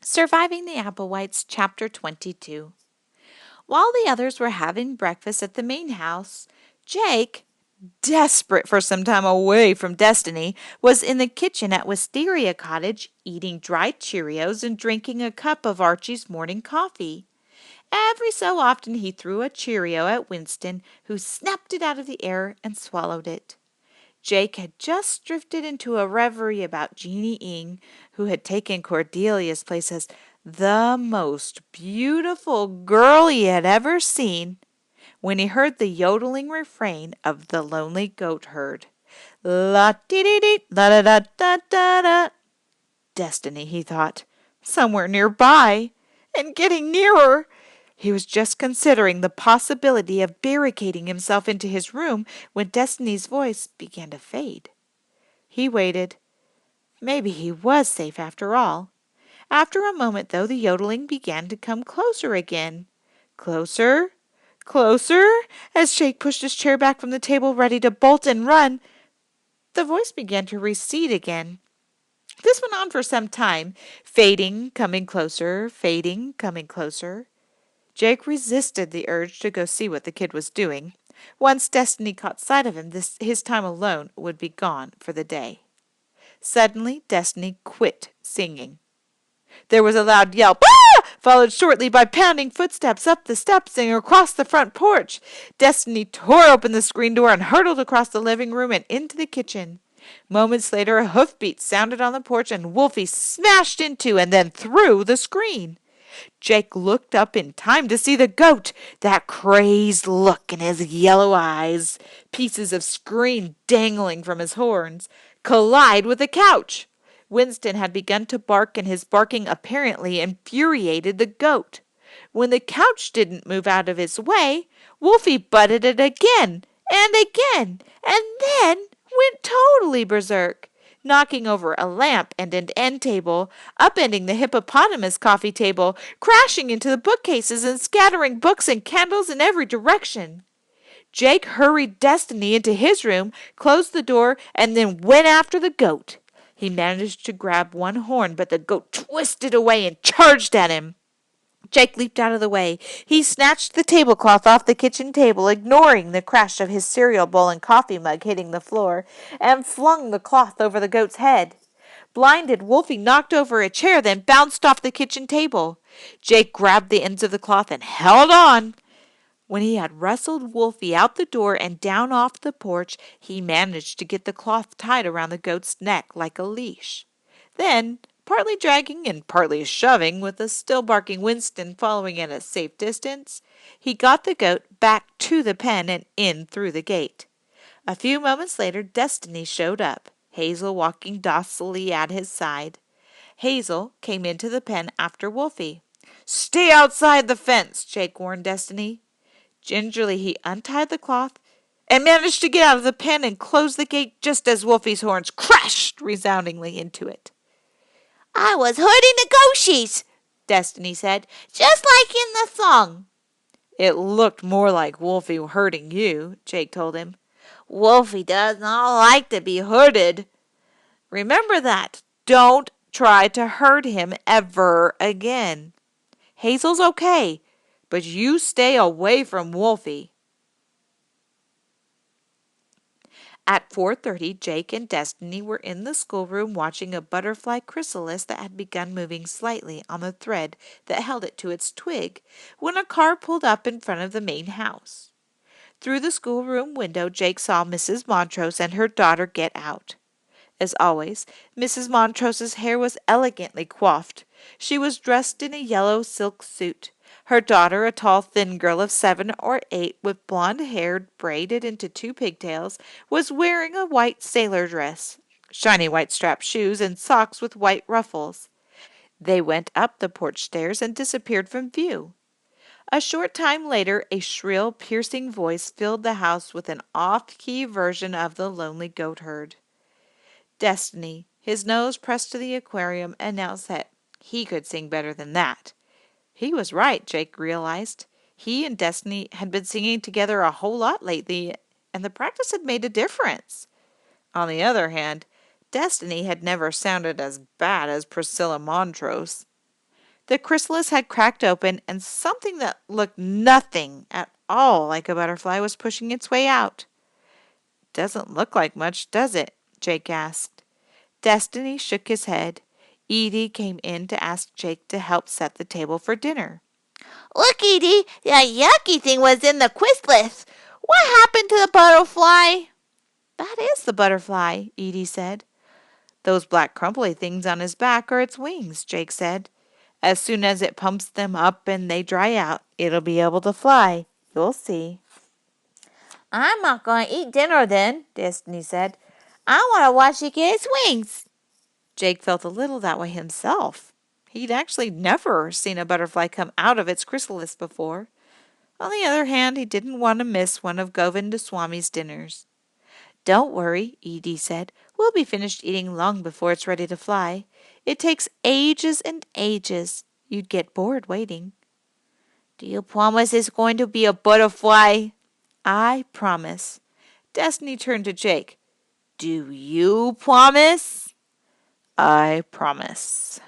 Surviving the Applewhites, Chapter 22. While the others were having breakfast at the main house, Jake, desperate for some time away from Destiny, was in the kitchen at Wisteria Cottage eating dried Cheerios and drinking a cup of Archie's morning coffee. Every so often he threw a Cheerio at Winston, who snapped it out of the air and swallowed it. Jake had just drifted into a reverie about Jeannie Ing, who had taken Cordelia's place as the most beautiful girl he had ever seen, when he heard the yodeling refrain of the lonely goat herd. La dee dee dee, la da da da da da. Destiny, he thought, somewhere nearby, and getting nearer. He was just considering the possibility of barricading himself into his room when Destiny's voice began to fade. He waited. Maybe he was safe after all. After a moment, though, the yodeling began to come closer again. Closer, closer, as Jake pushed his chair back from the table, ready to bolt and run. The voice began to recede again. This went on for some time, fading, coming closer, fading, coming closer. Jake resisted the urge to go see what the kid was doing. Once Destiny caught sight of him, his time alone would be gone for the day. Suddenly, Destiny quit singing. There was a loud yelp, "Ah!" followed shortly by pounding footsteps up the steps and across the front porch. Destiny tore open the screen door and hurtled across the living room and into the kitchen. Moments later, a hoofbeat sounded on the porch, and Wolfie smashed into and then through the screen. Jake looked up in time to see the goat, that crazed look in his yellow eyes, pieces of screen dangling from his horns, collide with the couch. Winston had begun to bark, and his barking apparently infuriated the goat. When the couch didn't move out of his way, Wolfie butted it again, and then went totally berserk, knocking over a lamp and an end table, upending the hippopotamus coffee table, crashing into the bookcases and scattering books and candles in every direction. Jake hurried Destiny into his room, closed the door, and then went after the goat. He managed to grab one horn, but the goat twisted away and charged at him. Jake leaped out of the way. He snatched the tablecloth off the kitchen table, ignoring the crash of his cereal bowl and coffee mug hitting the floor, and flung the cloth over the goat's head. Blinded, Wolfie knocked over a chair, then bounced off the kitchen table. Jake grabbed the ends of the cloth and held on. When he had wrestled Wolfie out the door and down off the porch, he managed to get the cloth tied around the goat's neck like a leash. Then, partly dragging and partly shoving, with the still barking Winston following at a safe distance, he got the goat back to the pen and in through the gate. A few moments later, Destiny showed up, Hazel walking docilely at his side. Hazel came into the pen after Wolfie. "Stay outside the fence," Jake warned Destiny. Gingerly he untied the cloth and managed to get out of the pen and close the gate just as Wolfie's horns crashed resoundingly into it. "I was herding the ghosties," Destiny said, "just like in the song." "It looked more like Wolfie hurting you," Jake told him. "Wolfie does not like to be herded." "Remember that. Don't try to hurt him ever again. Hazel's okay, but you stay away from Wolfie." At 4:30, Jake and Destiny were in the schoolroom watching a butterfly chrysalis that had begun moving slightly on the thread that held it to its twig when a car pulled up in front of the main house. Through the schoolroom window, Jake saw Mrs. Montrose and her daughter get out. As always, Mrs. Montrose's hair was elegantly coiffed. She was dressed in a yellow silk suit. Her daughter, a tall, thin girl of 7 or 8, with blonde hair braided into 2 pigtails, was wearing a white sailor dress, shiny white strap shoes, and socks with white ruffles. They went up the porch stairs and disappeared from view. A short time later, a shrill, piercing voice filled the house with an off-key version of the lonely goat herd. Destiny, his nose pressed to the aquarium, announced that he could sing better than that. He was right, Jake realized. He and Destiny had been singing together a whole lot lately, and the practice had made a difference. On the other hand, Destiny had never sounded as bad as Priscilla Montrose. The chrysalis had cracked open, and something that looked nothing at all like a butterfly was pushing its way out. Doesn't look like much, does it? Jake asked. Destiny shook his head. Edie came in to ask Jake to help set the table for dinner. Look, Edie, that yucky thing was in the chrysalis. What happened to the butterfly? That is the butterfly, Edie said. Those black crumply things on his back are its wings, Jake said. As soon as it pumps them up and they dry out, it'll be able to fly. You'll see. I'm not going to eat dinner then, Destiny said. I want to watch it get its wings. Jake felt a little that way himself. He'd actually never seen a butterfly come out of its chrysalis before. On the other hand, he didn't want to miss one of Govindaswami's dinners. Don't worry, Edie said. We'll be finished eating long before it's ready to fly. It takes ages and ages. You'd get bored waiting. Do you promise it's going to be a butterfly? I promise. Destiny turned to Jake. Do you promise? I promise.